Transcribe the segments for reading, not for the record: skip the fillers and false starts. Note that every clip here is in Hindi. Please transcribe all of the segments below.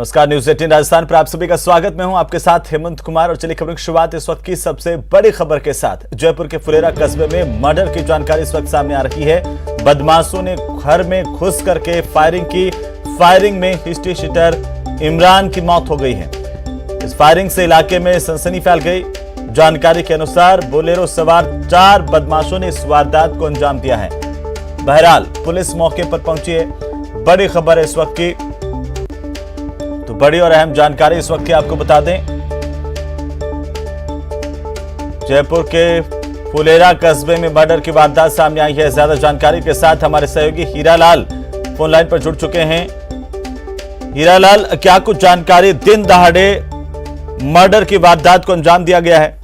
नमस्कार, न्यूज 18 राजस्थान पर आप सभी का स्वागत। मैं हूं आपके साथ हेमंत कुमार और चलिए खबरों की शुरुआत इस वक्त की सबसे बड़ी खबर के साथ। जयपुर के फुलेरा कस्बे में मर्डर की जानकारी इस वक्त सामने आ रही है। बदमाशों ने घर में घुस करके फायरिंग की। फायरिंग में हिस्ट्री शीटर इमरान की मौत हो गई है। इस फायरिंग से इलाके में सनसनी फैल गई। जानकारी के अनुसार बोलेरो सवार 4 बदमाशों ने इस वारदात को अंजाम दिया है। बहरहाल पुलिस मौके पर पहुंची है। बड़ी खबर है इस वक्त की, तो बड़ी और अहम जानकारी इस वक्त की आपको बता दें। जयपुर के फुलेरा कस्बे में मर्डर की वारदात सामने आई है। ज्यादा जानकारी के साथ हमारे सहयोगी हीरालाल फोन लाइन पर जुड़ चुके हैं। हीरालाल, क्या कुछ जानकारी? दिन दहाड़े मर्डर की वारदात को अंजाम दिया गया है।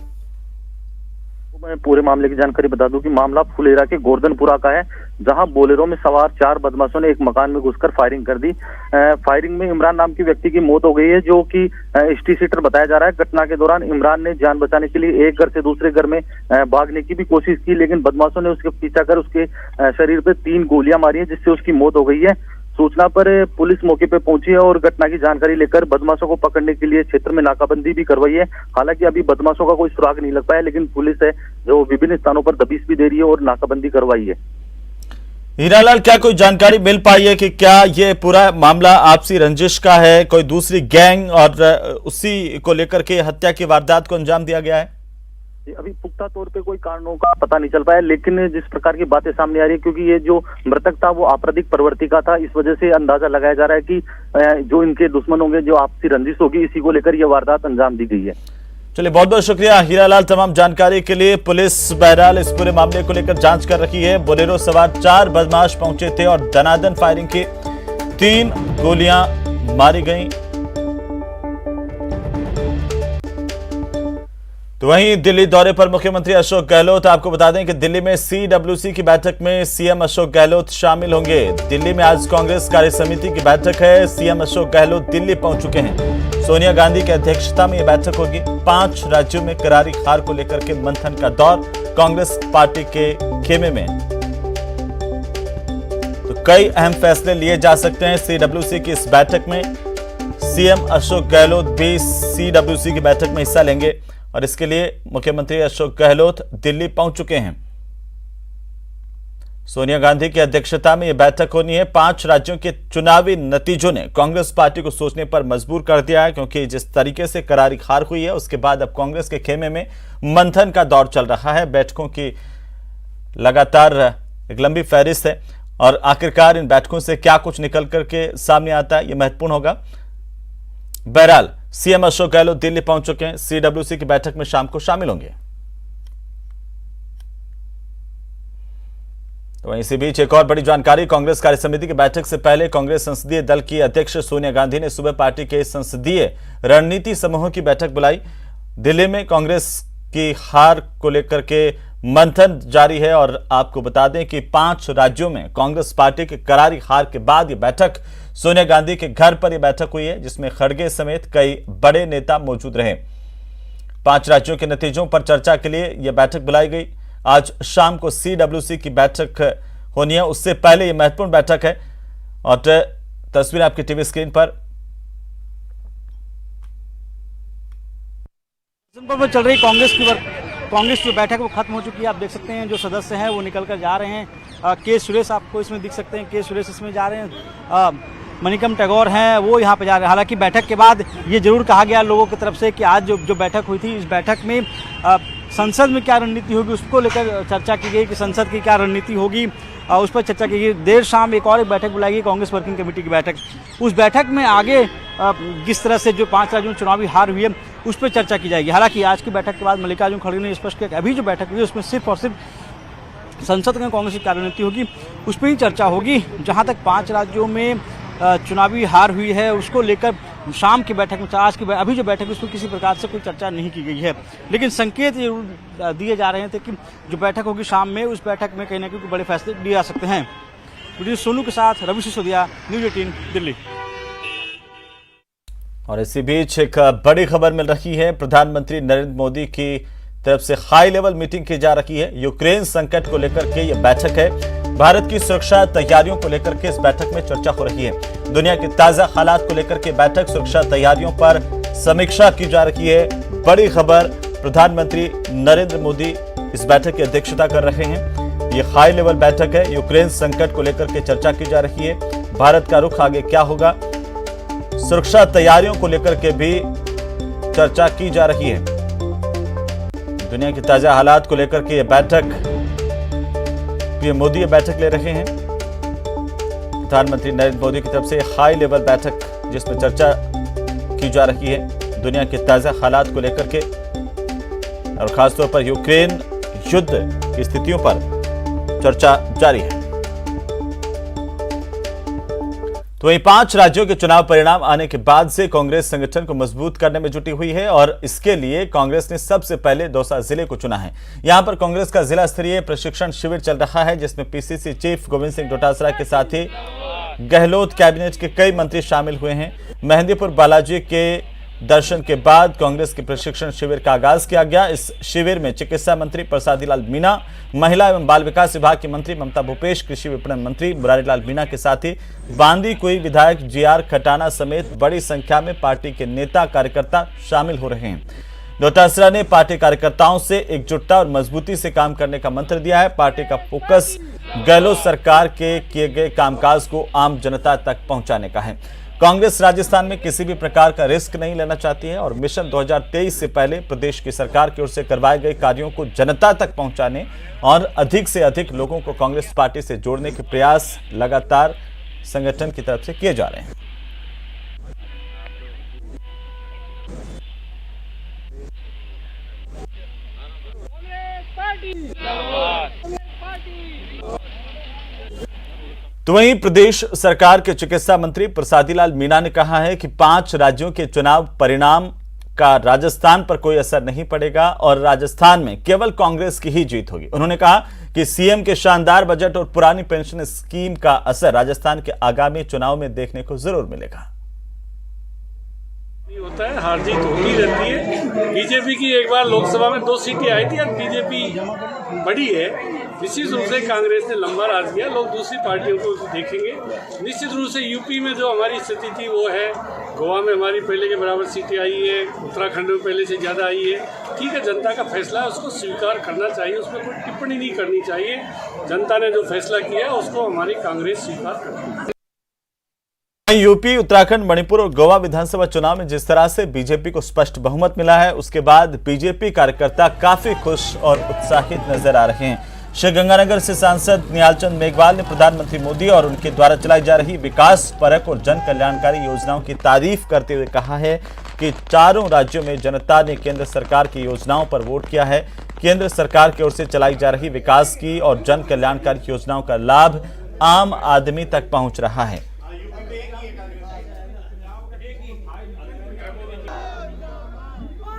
मैं पूरे मामले की जानकारी बता दूं कि मामला फुलेरा के गोर्धनपुरा का है, जहां बोलेरो में सवार 4 बदमाशों ने एक मकान में घुसकर फायरिंग कर दी। फायरिंग में इमरान नाम के व्यक्ति की मौत हो गई है, जो कि हिस्ट्री शीटर बताया जा रहा है। घटना के दौरान इमरान ने जान बचाने के लिए एक घर से दूसरे घर में भागने की भी कोशिश की, लेकिन बदमाशों ने उसके पीछा कर उसके शरीर पर 3 गोलियां मारी है, जिससे उसकी मौत हो गई है। सूचना पर पुलिस मौके पर पहुंची है और घटना की जानकारी लेकर बदमाशों को पकड़ने के लिए क्षेत्र में नाकाबंदी भी करवाई है। हालांकि अभी बदमाशों का कोई सुराग नहीं लग पाया, लेकिन पुलिस है जो विभिन्न स्थानों पर दबिश भी दे रही है और नाकाबंदी करवाई है। हीरालाल, क्या कोई जानकारी मिल पाई है कि क्या ये पूरा मामला आपसी रंजिश का है, कोई दूसरी गैंग और उसी को लेकर के हत्या की वारदात को अंजाम दिया गया है? अभी पुख्ता तौर पे कोई कारणों का पता नहीं चल पाया, लेकिन जिस प्रकार की बातें सामने आ रही है, क्योंकि ये जो मृतक था वो आपराधिक प्रवृत्ति का था, इस वजह से अंदाजा लगाया जा रहा है कि जो इनके दुश्मन होंगे, जो आपसी रंजिश होगी, इसी को लेकर ये वारदात अंजाम दी गई है। चलिए, बहुत बहुत शुक्रिया हीरालाल तमाम जानकारी के लिए। पुलिस बहरहाल इस पूरे मामले को लेकर जांच कर रही है। बोलेरो सवार 4 बदमाश पहुंचे थे और दनादन फायरिंग की। 3 गोलियां मारी गईं। तो वहीं दिल्ली दौरे पर मुख्यमंत्री अशोक गहलोत। आपको बता दें कि दिल्ली में CWC की बैठक में सीएम अशोक गहलोत शामिल होंगे। दिल्ली में आज कांग्रेस कार्य समिति की बैठक है। सीएम अशोक गहलोत दिल्ली पहुंच चुके हैं। सोनिया गांधी की अध्यक्षता में यह बैठक होगी। 5 राज्यों में करारी हार को लेकर के मंथन का दौर कांग्रेस पार्टी के खेमे में। तो कई अहम फैसले लिए जा सकते हैं CWC की इस बैठक में। सीएम अशोक गहलोत भी CWC की बैठक में हिस्सा लेंगे और इसके लिए मुख्यमंत्री अशोक गहलोत दिल्ली पहुंच चुके हैं। सोनिया गांधी की अध्यक्षता में यह बैठक होनी है। 5 राज्यों के चुनावी नतीजों ने कांग्रेस पार्टी को सोचने पर मजबूर कर दिया है, क्योंकि जिस तरीके से करारी हार हुई है उसके बाद अब कांग्रेस के खेमे में मंथन का दौर चल रहा है। बैठकों की लगातार एक लंबी फहरिस्त है और आखिरकार इन बैठकों से क्या कुछ निकल करके सामने आता है, यह महत्वपूर्ण होगा। बहरहाल सीएम अशोक गहलोत दिल्ली पहुंच चुके हैं। CWC की बैठक में शाम को शामिल होंगे। तो वहीं इसी बीच एक और बड़ी जानकारी। कांग्रेस कार्य समिति की बैठक से पहले कांग्रेस संसदीय दल की अध्यक्ष सोनिया गांधी ने सुबह पार्टी के संसदीय रणनीति समूह की बैठक बुलाई। दिल्ली में कांग्रेस की हार को लेकर के मंथन जारी है और आपको बता दें कि 5 राज्यों में कांग्रेस पार्टी की करारी हार के बाद यह बैठक सोनिया गांधी के घर पर यह बैठक हुई है, जिसमें खड़गे समेत कई बड़े नेता मौजूद रहे। 5 राज्यों के नतीजों पर चर्चा के लिए यह बैठक बुलाई गई। आज शाम को CWC की बैठक होनी है, उससे पहले यह महत्वपूर्ण बैठक है। और तस्वीर आपकी टीवी स्क्रीन पर चल रही कांग्रेस की बैठक वो खत्म हो चुकी है। आप देख सकते हैं जो सदस्य हैं वो निकल कर जा रहे हैं। के सुरेश आपको इसमें दिख सकते हैं। के सुरेश इसमें जा रहे हैं। मणिकम टैगोर हैं वो यहाँ पे जा रहे हैं। हालांकि बैठक के बाद ये जरूर कहा गया लोगों की तरफ से कि आज जो बैठक हुई थी, इस बैठक में संसद में क्या रणनीति होगी उसको लेकर चर्चा की गई कि संसद की क्या रणनीति होगी, उस पर चर्चा की गई। देर शाम एक और बैठक बुलाई गई, कांग्रेस वर्किंग कमेटी की बैठक। उस बैठक में आगे किस तरह से जो 5 राज्यों में चुनावी हार हुई है उस पर चर्चा की जाएगी। हालांकि आज की बैठक के बाद मल्लिकार्जुन खड़गे ने स्पष्ट किया कि अभी जो बैठक हुई है उसमें सिर्फ और सिर्फ संसद में कांग्रेस की क्या रणनीति होगी उस पर ही चर्चा होगी। जहाँ तक 5 राज्यों में चुनावी हार हुई है उसको लेकर शाम की बैठक में, आज की अभी जो बैठक है उसमें किसी प्रकार से कोई चर्चा नहीं की गई है, लेकिन संकेत जरूर दिए जा रहे थे कि जो बैठक होगी शाम में, उस बैठक में कहीं ना कहीं बड़े फैसले लिए जा सकते हैं। वीडियो सोनू के साथ रवि सिसोदिया, न्यूज 18 दिल्ली। और इसी बीच एक बड़ी खबर मिल रही है। प्रधानमंत्री नरेंद्र मोदी की तरफ से हाई लेवल मीटिंग की जा रही है। यूक्रेन संकट को लेकर के यह बैठक है। भारत की सुरक्षा तैयारियों को लेकर के इस बैठक में चर्चा हो रही है। दुनिया के ताजा हालात को लेकर के बैठक, सुरक्षा तैयारियों पर समीक्षा की जा रही है। बड़ी खबर, प्रधानमंत्री नरेंद्र मोदी इस बैठक की अध्यक्षता कर रहे हैं। ये हाई लेवल बैठक है। यूक्रेन संकट को लेकर के चर्चा की जा रही है। भारत का रुख आगे क्या होगा, सुरक्षा तैयारियों को लेकर के भी चर्चा की जा रही है। दुनिया के ताजा हालात को लेकर के ये बैठक, पीएम मोदी ये बैठक ले रहे हैं। प्रधानमंत्री नरेंद्र मोदी की तरफ से हाई लेवल बैठक जिसमें चर्चा की जा रही है दुनिया के ताजा हालात को लेकर के, और खासतौर पर यूक्रेन युद्ध की स्थितियों पर चर्चा जारी है। तो वहीं 5 राज्यों के चुनाव परिणाम आने के बाद से कांग्रेस संगठन को मजबूत करने में जुटी हुई है और इसके लिए कांग्रेस ने सबसे पहले दौसा जिले को चुना है। यहां पर कांग्रेस का जिला स्तरीय प्रशिक्षण शिविर चल रहा है जिसमें पीसीसी चीफ गोविंद सिंह डोटासरा के साथ ही गहलोत कैबिनेट के कई मंत्री शामिल हुए हैं। मेहंदीपुर बालाजी के दर्शन के बाद कांग्रेस के प्रशिक्षण शिविर का आगाज किया गया। इस शिविर में चिकित्सा मंत्री प्रसादी लाल मीणा, महिला एवं बाल विकास विभाग की मंत्री ममता भूपेश, कृषि विपणन मंत्री मुरारी लाल मीणा के साथ ही बांदी कुई विधायक जीआर खटाना समेत बड़ी संख्या में पार्टी के नेता कार्यकर्ता शामिल हो रहे हैं। डोटासरा ने पार्टी कार्यकर्ताओं से एकजुटता और मजबूती से काम करने का मंत्र दिया है। पार्टी का फोकस गहलोत सरकार के किए गए कामकाज को आम जनता तक पहुंचाने का है। कांग्रेस राजस्थान में किसी भी प्रकार का रिस्क नहीं लेना चाहती है और मिशन 2023 से पहले प्रदेश की सरकार की ओर से करवाए गए कार्यों को जनता तक पहुंचाने और अधिक से अधिक लोगों को कांग्रेस पार्टी से जोड़ने के प्रयास लगातार संगठन की तरफ से किए जा रहे हैं। तो वहीं प्रदेश सरकार के चिकित्सा मंत्री प्रसादी लाल मीणा ने कहा है कि 5 राज्यों के चुनाव परिणाम का राजस्थान पर कोई असर नहीं पड़ेगा और राजस्थान में केवल कांग्रेस की ही जीत होगी। उन्होंने कहा कि सीएम के शानदार बजट और पुरानी पेंशन स्कीम का असर राजस्थान के आगामी चुनाव में देखने को जरूर मिलेगा। होता है, हार जीत होती रहती है। बीजेपी की एक बार लोकसभा में 2 सीटें आई थी, अब बीजेपी बड़ी है। निश्चित रूप से कांग्रेस ने लंबा राज किया, लोग दूसरी पार्टियों को देखेंगे। निश्चित रूप से यूपी में जो हमारी स्थिति थी वो है, गोवा में हमारी पहले के बराबर सीटें आई है, उत्तराखंड में पहले से ज़्यादा आई है। ठीक है, जनता का फैसला है, उसको स्वीकार करना चाहिए, उसमें कोई टिप्पणी नहीं करनी चाहिए। जनता ने जो फैसला किया है उसको हमारी कांग्रेस स्वीकार करती है। यूपी, उत्तराखंड, मणिपुर और गोवा विधानसभा चुनाव में जिस तरह से बीजेपी को स्पष्ट बहुमत मिला है उसके बाद बीजेपी कार्यकर्ता काफी खुश और उत्साहित नजर आ रहे हैं। श्रीगंगानगर से सांसद निहालचंद मेघवाल ने प्रधानमंत्री मोदी और उनके द्वारा चलाई जा रही विकास परक और जन कल्याणकारी योजनाओं की तारीफ करते हुए कहा है कि चारों राज्यों में जनता ने केंद्र सरकार की योजनाओं पर वोट किया है। केंद्र सरकार की ओर से चलाई जा रही विकास की और जन कल्याणकारी योजनाओं का लाभ आम आदमी तक पहुंच रहा है।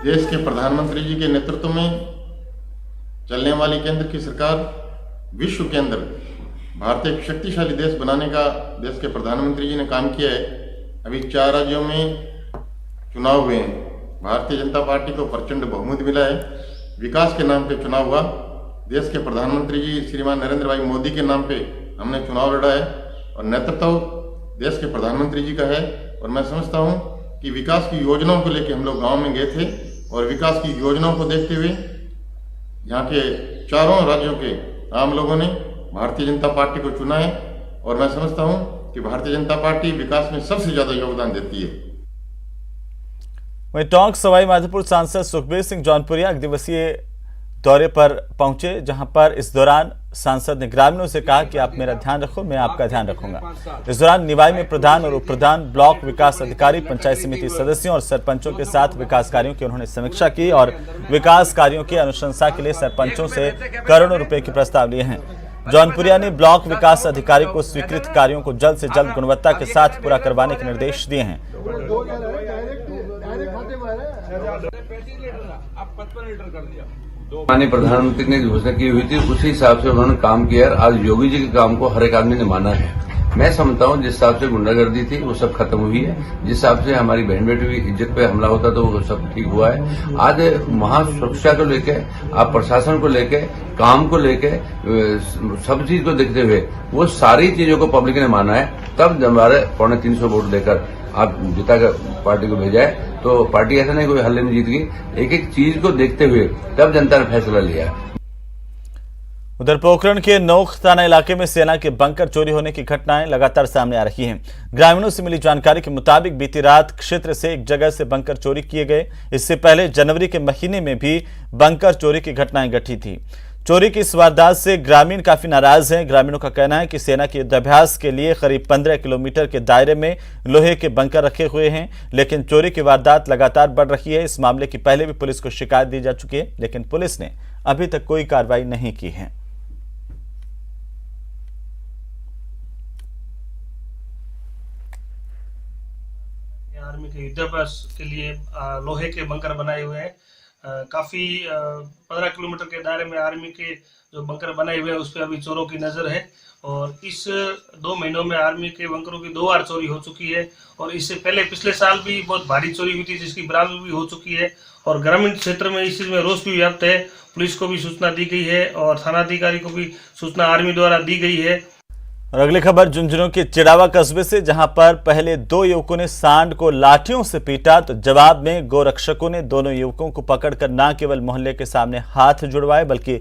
देश के प्रधानमंत्री जी के नेतृत्व में चलने वाली केंद्र की सरकार विश्व के अंदर भारत एक शक्तिशाली देश बनाने का देश के प्रधानमंत्री जी ने काम किया है। अभी 4 राज्यों में चुनाव हुए हैं। भारतीय जनता पार्टी को प्रचंड बहुमत मिला है। विकास के नाम पे चुनाव हुआ। देश के प्रधानमंत्री जी श्रीमान नरेंद्र भाई मोदी के नाम पे हमने चुनाव लड़ा है और नेतृत्व देश के प्रधानमंत्री जी का है। और मैं समझता हूँ कि विकास की योजनाओं को लेकर हम लोग गाँव में गए थे और विकास की योजनाओं को देखते हुए यहाँ के चारों राज्यों के आम लोगों ने भारतीय जनता पार्टी को चुना है और मैं समझता हूँ कि भारतीय जनता पार्टी विकास में सबसे ज्यादा योगदान देती है। वहीं टोंक सवाई माधोपुर सांसद सुखबीर सिंह जौनपुरिया 1 दिवसीय दौरे पर पहुंचे, जहां पर इस दौरान सांसद ने ग्रामीणों से कहा कि आप मेरा ध्यान रखो, मैं आपका ध्यान रखूंगा। इस दौरान निवाई में प्रधान और उप प्रधान, ब्लॉक विकास अधिकारी, पंचायत समिति सदस्यों और सरपंचों के साथ विकास कार्यों की उन्होंने समीक्षा की और विकास कार्यों की अनुशंसा के लिए सरपंचों से करोड़ों रुपए के प्रस्ताव लिए हैं। जौनपुरिया ने ब्लॉक विकास अधिकारी को स्वीकृत कार्यों को जल्द से जल्द गुणवत्ता के साथ पूरा करवाने के निर्देश दिए हैं। माननीय प्रधानमंत्री ने घोषणा की हुई थी, उसी हिसाब से उन्होंने काम किया है। आज योगी जी के काम को हर एक आदमी ने माना है मैं समझता हूँ जिस हिसाब से गुंडागर्दी थी वो सब खत्म हुई है, जिस हिसाब से हमारी बहन बेटी की इज्जत पे हमला होता तो वो सब ठीक हुआ है। आज वहां सुरक्षा को लेके, आप प्रशासन को लेके, काम को लेके, सब चीज को देखते हुए वो सारी चीजों को पब्लिक ने माना है, तब हमारे 350 वोट देकर आप जिता कर पार्टी को भेजा है। तो पार्टी ऐसा नहीं कोई हल्ले में जीत गई, एक एक चीज को देखते हुए तब जनता ने फैसला लिया। उधर पोखरण के नोख थाना इलाके में सेना के बंकर चोरी होने की घटनाएं लगातार सामने आ रही हैं। ग्रामीणों से मिली जानकारी के मुताबिक बीती रात क्षेत्र से एक जगह से बंकर चोरी किए गए। इससे पहले जनवरी के महीने में भी बंकर चोरी की घटनाएं घटी थी। चोरी की इस वारदात से ग्रामीण काफी नाराज हैं। ग्रामीणों का कहना है कि सेना के युद्धाभ्यास के लिए करीब 15 किलोमीटर के दायरे में लोहे के बंकर रखे हुए हैं, लेकिन चोरी की वारदात लगातार बढ़ रही है। इस मामले की पहले भी पुलिस को शिकायत दी जा चुकी है, लेकिन पुलिस ने अभी तक कोई कार्रवाई नहीं की है। आर्मी के युद्धाभ्यास के लिए लोहे के बंकर बनाए हुए हैं। काफी 15 किलोमीटर के दायरे में आर्मी के जो बंकर बनाए हुए हैं उस पर अभी चोरों की नजर है। और इस 2 महीनों में आर्मी के बंकरों की 2 बार चोरी हो चुकी है। और इससे पहले पिछले साल भी बहुत भारी चोरी हुई थी, जिसकी बरामदगी भी हो चुकी है। और ग्रामीण क्षेत्र में इस चीज में रोष भी व्याप्त है। पुलिस को भी सूचना दी गई है और थानाधिकारी को भी सूचना आर्मी द्वारा दी गई है। और अगली खबर झुंझुनू के चिड़ावा कस्बे से, जहां पर पहले 2 युवकों ने सांड को लाठियों से पीटा, तो जवाब में गोरक्षकों ने दोनों युवकों को पकड़कर न केवल मोहल्ले के सामने हाथ जुड़वाए बल्कि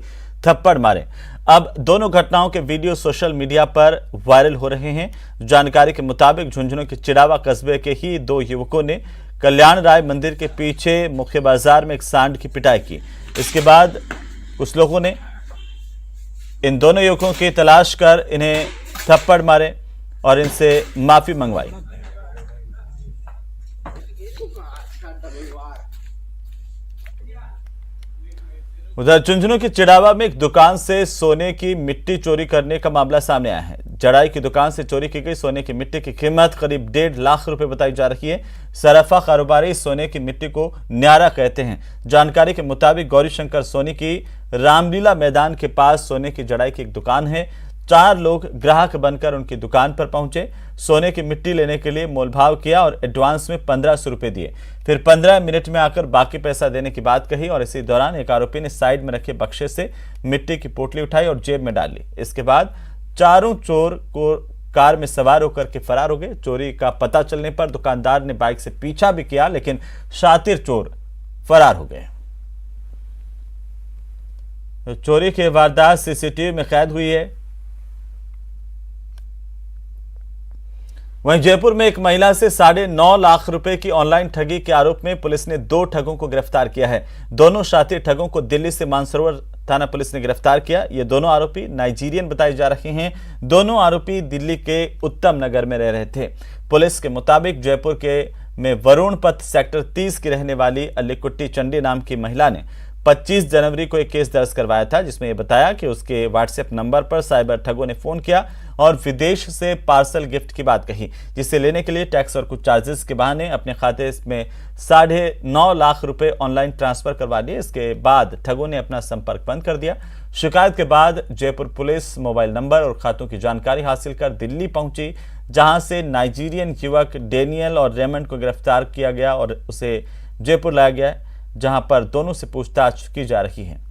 थप्पड़ मारे। अब दोनों घटनाओं के वीडियो सोशल मीडिया पर वायरल हो रहे हैं। जानकारी के मुताबिक झुंझुनू के चिड़ावा कस्बे के ही 2 युवकों ने कल्याण राय मंदिर के पीछे मुख्य बाजार में एक सांड की पिटाई की। इसके बाद कुछ लोगों ने इन दोनों युवकों की तलाश कर इन्हें थप्पड़ मारे और इनसे माफी मंगवाई। उधर झुंझुनू के चिड़ावा में एक दुकान से सोने की मिट्टी चोरी करने का मामला सामने आया है। जड़ाई की दुकान से चोरी की गई सोने की मिट्टी की कीमत करीब 1.5 लाख रुपए बताई जा रही है। सराफा कारोबारी सोने की मिट्टी को न्यारा कहते हैं। जानकारी के मुताबिक गौरीशंकर सोनी की रामलीला मैदान के पास सोने की जड़ाई की एक दुकान है। 4 लोग ग्राहक बनकर उनकी दुकान पर पहुंचे, सोने की मिट्टी लेने के लिए मोलभाव किया और एडवांस में 1500 रुपए दिए। फिर 15 मिनट में आकर बाकी पैसा देने की बात कही और इसी दौरान एक आरोपी ने साइड में रखे बक्से से मिट्टी की पोटली उठाई और जेब में डाल ली। इसके बाद चारों चोर को कार में सवार होकर के फरार हो गए। चोरी का पता चलने पर दुकानदार ने बाइक से पीछा भी किया, लेकिन शातिर चोर फरार हो गए। चोरी की वारदात सीसीटीवी में कैद हुई है। वहीं जयपुर में एक महिला से 9.5 लाख रुपए की ऑनलाइन ठगी के आरोप में पुलिस ने 2 ठगों को गिरफ्तार किया है। दोनों शातिर ठगों को दिल्ली से मानसरोवर थाना पुलिस ने गिरफ्तार किया। ये दोनों आरोपी नाइजीरियन बताए जा रहे हैं। दोनों आरोपी दिल्ली के उत्तम नगर में रह रहे थे। पुलिस के मुताबिक जयपुर के में वरुण पथ सेक्टर 30 की रहने वाली अल्लीकुट्टी चंडी नाम की महिला ने 25 जनवरी को एक केस दर्ज करवाया था, जिसमें यह बताया कि उसके व्हाट्सएप नंबर पर साइबर ठगों ने फोन किया और विदेश से पार्सल गिफ्ट की बात कही, जिसे लेने के लिए टैक्स और कुछ चार्जेस के बहाने अपने खाते में 9.5 लाख रुपए ऑनलाइन ट्रांसफर करवा लिए। इसके बाद ठगों ने अपना संपर्क बंद कर दिया। शिकायत के बाद जयपुर पुलिस मोबाइल नंबर और खातों की जानकारी हासिल कर दिल्ली पहुंची, जहां से नाइजीरियन युवक डेनियल और रेमंड को गिरफ्तार किया गया और उसे जयपुर लाया गया, जहां पर दोनों से पूछताछ की जा रही है।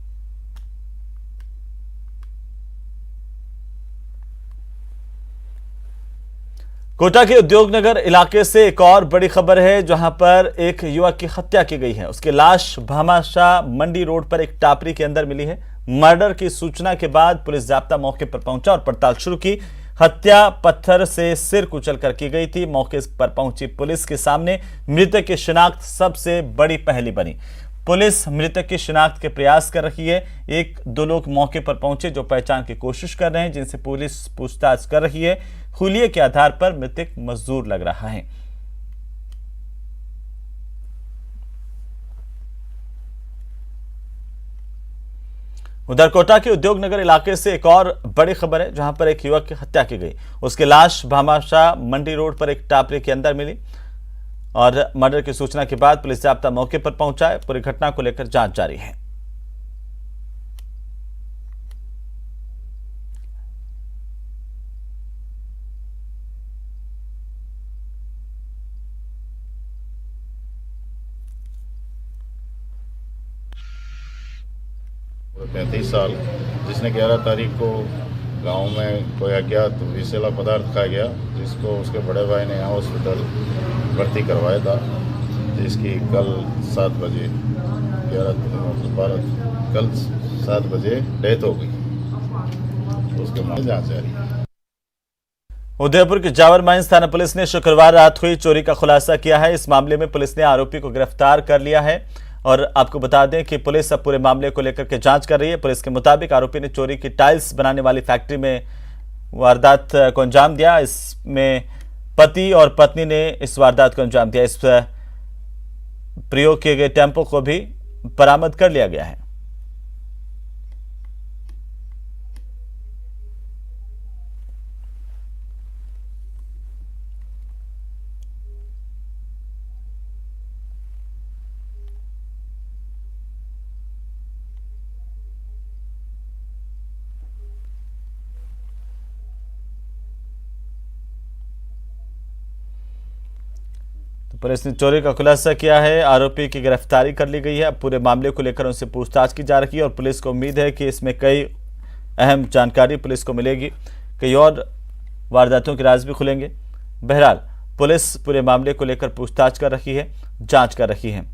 कोटा के उद्योगनगर इलाके से एक और बड़ी खबर है, जहां पर एक युवक की हत्या की गई है। उसकी लाश भामाशाह मंडी रोड पर एक टापरी के अंदर मिली है। मर्डर की सूचना के बाद पुलिस जाब्ता मौके पर पहुंचा और पड़ताल शुरू की। हत्या पत्थर से सिर कुचल कर की गई थी। मौके पर पहुंची पुलिस के सामने मृतक की शिनाख्त सबसे बड़ी पहली बनी। पुलिस मृतक की शिनाख्त के प्रयास कर रही है। 1-2 लोग मौके पर पहुंचे जो पहचान की कोशिश कर रहे हैं, जिनसे पुलिस पूछताछ कर रही है। हुलिये के आधार पर मृतक मजदूर लग रहा है। उधर कोटा के उद्योगनगर इलाके से एक और बड़ी खबर है, जहां पर एक युवक की हत्या की गई। उसकी लाश भामाशाह मंडी रोड पर एक टापरी के अंदर मिली और मर्डर की सूचना के बाद पुलिस जाब्ता मौके पर पहुंचा है। पूरी घटना को लेकर जांच जारी है। 35 साल, जिसने 11 तारीख को गांव में कोई अज्ञात विषैला पदार्थ खा गया, जिसको उसके बड़े भाई ने यहाँ हॉस्पिटल भर्ती करवाया था, जिसकी कल 7 बजे कल 7 बजे डेथ हो गई। उसके मामले जांच जारी है। उदयपुर के जावर माइंस थाना पुलिस ने शुक्रवार रात हुई चोरी का खुलासा किया है। इस मामले में पुलिस ने आरोपी को गिरफ्तार कर लिया है और आपको बता दें कि पुलिस अब पूरे मामले को लेकर के जांच कर रही है। पुलिस के मुताबिक आरोपी ने चोरी की टाइल्स बनाने वाली फैक्ट्री में वारदात को अंजाम दिया। इसमें पति और पत्नी ने इस वारदात को अंजाम दिया। इस प्रयोग किए गए टेम्पो को भी बरामद कर लिया गया है। पुलिस ने चोरी का खुलासा किया है। आरोपी की गिरफ्तारी कर ली गई है। अब पूरे मामले को लेकर उनसे पूछताछ की जा रही है और पुलिस को उम्मीद है कि इसमें कई अहम जानकारी पुलिस को मिलेगी, कई और वारदातों के राज भी खुलेंगे। बहरहाल पुलिस पूरे मामले को लेकर पूछताछ कर रही है, जांच कर रही है।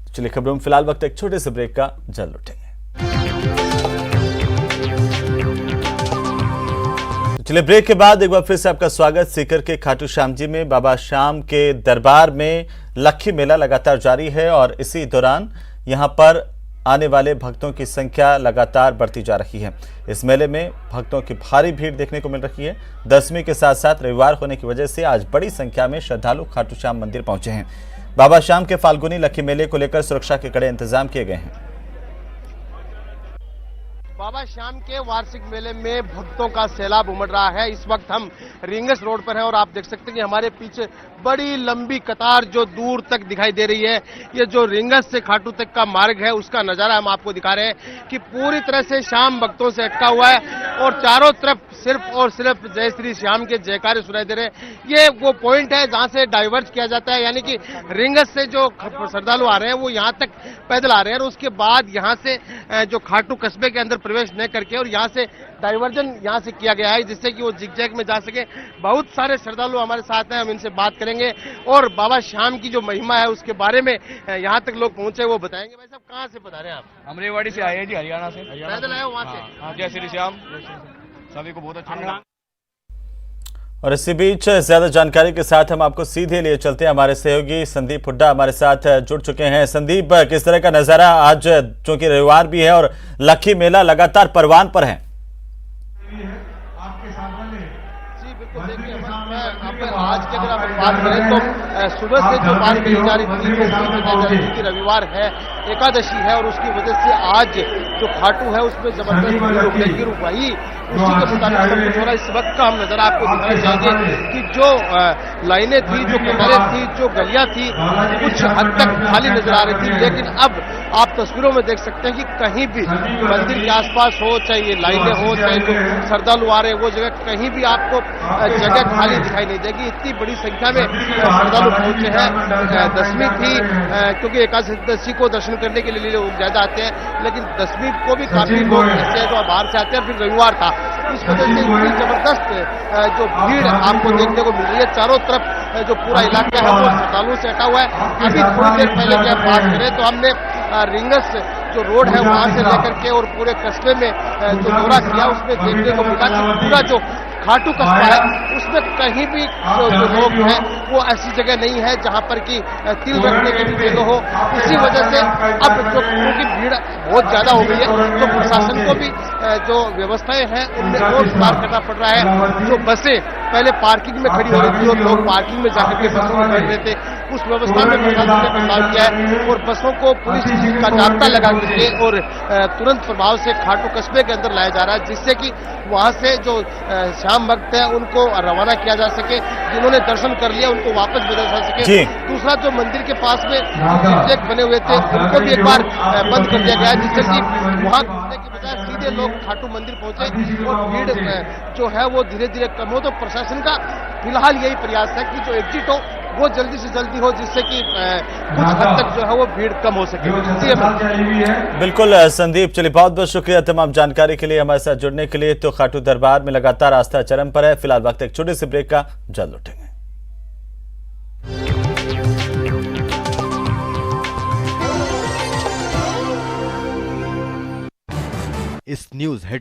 चलिए खबरों में फिलहाल वक्त एक छोटे से ब्रेक का, जल्द उठेंगे। चलिए ब्रेक के बाद एक बार फिर से आपका स्वागत। सीकर के खाटू श्याम जी में बाबा श्याम के दरबार में लक्खी मेला लगातार जारी है और इसी दौरान यहां पर आने वाले भक्तों की संख्या लगातार बढ़ती जा रही है। इस मेले में भक्तों की भारी भीड़ देखने को मिल रही है। दशमी के साथ साथ रविवार होने की वजह से आज बड़ी संख्या में श्रद्धालु खाटू श्याम मंदिर पहुंचे हैं। बाबा श्याम के फाल्गुनी लक्खी मेले को लेकर सुरक्षा के कड़े इंतजाम किए गए हैं। बाबा श्याम के वार्षिक मेले में भक्तों का सैलाब उमड़ रहा है। इस वक्त हम रिंगस रोड पर हैं और आप देख सकते हैं कि हमारे पीछे बड़ी लंबी कतार जो दूर तक दिखाई दे रही है। ये जो रिंगस से खाटू तक का मार्ग है उसका नजारा हम आपको दिखा रहे हैं कि पूरी तरह से श्याम भक्तों से अटका हुआ है और चारों तरफ सिर्फ और सिर्फ जय श्री श्याम के जयकारे सुनाई दे रहे हैं। ये वो पॉइंट है जहां से डाइवर्ट किया जाता है, यानी कि रिंगस से जो श्रद्धालु आ रहे हैं वो यहाँ तक पैदल आ रहे हैं और उसके बाद यहाँ से जो खाटू कस्बे के अंदर प्रवेश न करके और यहाँ से डाइवर्जन यहाँ से किया गया है जिससे कि वो जिगजैग में जा सके। बहुत सारे श्रद्धालु हमारे साथ हैं, हम इनसे बात करेंगे और बाबा श्याम की जो महिमा है उसके बारे में यहाँ तक लोग पहुंचे वो बताएंगे। भाई साहब कहाँ से बता रहे हैं आप? अमरेवाड़ी से आए हैं जी, हरियाणा से। पैदल आए हो वहाँ से? जय श्री श्याम, सभी को बहुत अच्छा लगा। और इसी बीच ज्यादा जानकारी के साथ हम आपको सीधे लिए चलते हैं। हमारे सहयोगी संदीप हुड्डा हमारे साथ जुड़ चुके हैं। संदीप, किस तरह का नजारा आज, चूंकि रविवार भी है और लक्खी मेला लगातार परवान पर है? जी बिल्कुल, देखिए आज की अगर आप बात करें तो सुबह से जो बात कही जा रही थी कि रविवार है, एकादशी है और उसकी वजह से आज जो खाटू है उसमें जबरदस्त भीड़ उमड़ेगी। वही उसी के मुताबिक थोड़ा इस वक्त का हम नजर आपको दिखाना चाहेंगे कि जो लाइनें थी, जो कतारें थी, जो गलियां थी, कुछ हद तक खाली नजर आ रही थी, लेकिन अब आप तस्वीरों में देख सकते हैं कि कहीं भी मंदिर के आसपास हो, चाहे ये लाइनें हो, चाहे जो श्रद्धालु आ रहे हैं वो जगह, कहीं भी आपको जगह खाली दिखाई नहीं देगी। इतनी बड़ी संख्या में श्रद्धालु पहुंचे हैं। दशमी थी क्योंकि एकादशी को दर्शन करने के लिए लोग ज्यादा आते हैं, लेकिन दशमी को भी काफी लोग ऐसे हैं जो बाहर से आते हैं। फिर रविवार था, इस वजह से इतनी जबरदस्त जो भीड़ आपको देखने को मिल रही है। चारों तरफ जो पूरा इलाका है वो श्रद्धालुओं से हटा हुआ है। अभी थोड़ी देर पहले की आप बात करें तो हमने रिंगस जो रोड है वहां से लेकर के और पूरे कस्बे में जो दौरा किया उसमें देखने को मिला कि पूरा जो खाटू कस्बा है उसमें कहीं भी जो लोग हैं वो ऐसी जगह नहीं है जहां पर कि तिल रखने की भी जगह हो। इसी वजह से अब जो क्योंकि भीड़ बहुत ज्यादा हो गई है तो प्रशासन को भी जो व्यवस्थाएं हैं उनमें और सुधार करना पड़ रहा है। जो बसें पहले पार्किंग में खड़ी हो रही थी और लोग पार्किंग में जाकर के बसों में बैठ रहे थे, उस व्यवस्था में प्रशासन ने बदलाव किया है और बसों को पुलिस का जाब्ता लगा करके और तुरंत प्रभाव से खाटू कस्बे के अंदर लाया जा रहा है, जिससे कि वहां से जो श्याम भक्त है उनको रवाना किया जा सके, जिन्होंने दर्शन कर लिया उनको वापस भेजा जा सके। दूसरा जो मंदिर के पास में जिगजैग बने हुए थे उनको भी एक बार बंद कर दिया गया, जिससे कि वहां घूमने की बजाय संख्याबद्ध लोग खाटू मंदिर पहुंचे और भीड़ जो है वो धीरे धीरे कम हो। तो प्रशासन का फिलहाल यही प्रयास है कि जो एग्जिट हो वो जल्दी से जल्दी हो, जिससे कि कुछ हद तक जो है वो भीड़ कम हो सके। बिल्कुल संदीप, चलिए बहुत बहुत शुक्रिया तमाम जानकारी के लिए, हमारे साथ जुड़ने के लिए। तो खाटू दरबार में लगातार आस्था चरम पर है। फिलहाल वक्त एक छोटे से ब्रेक का, जल्द लौटेंगे। इस न्यूज हेड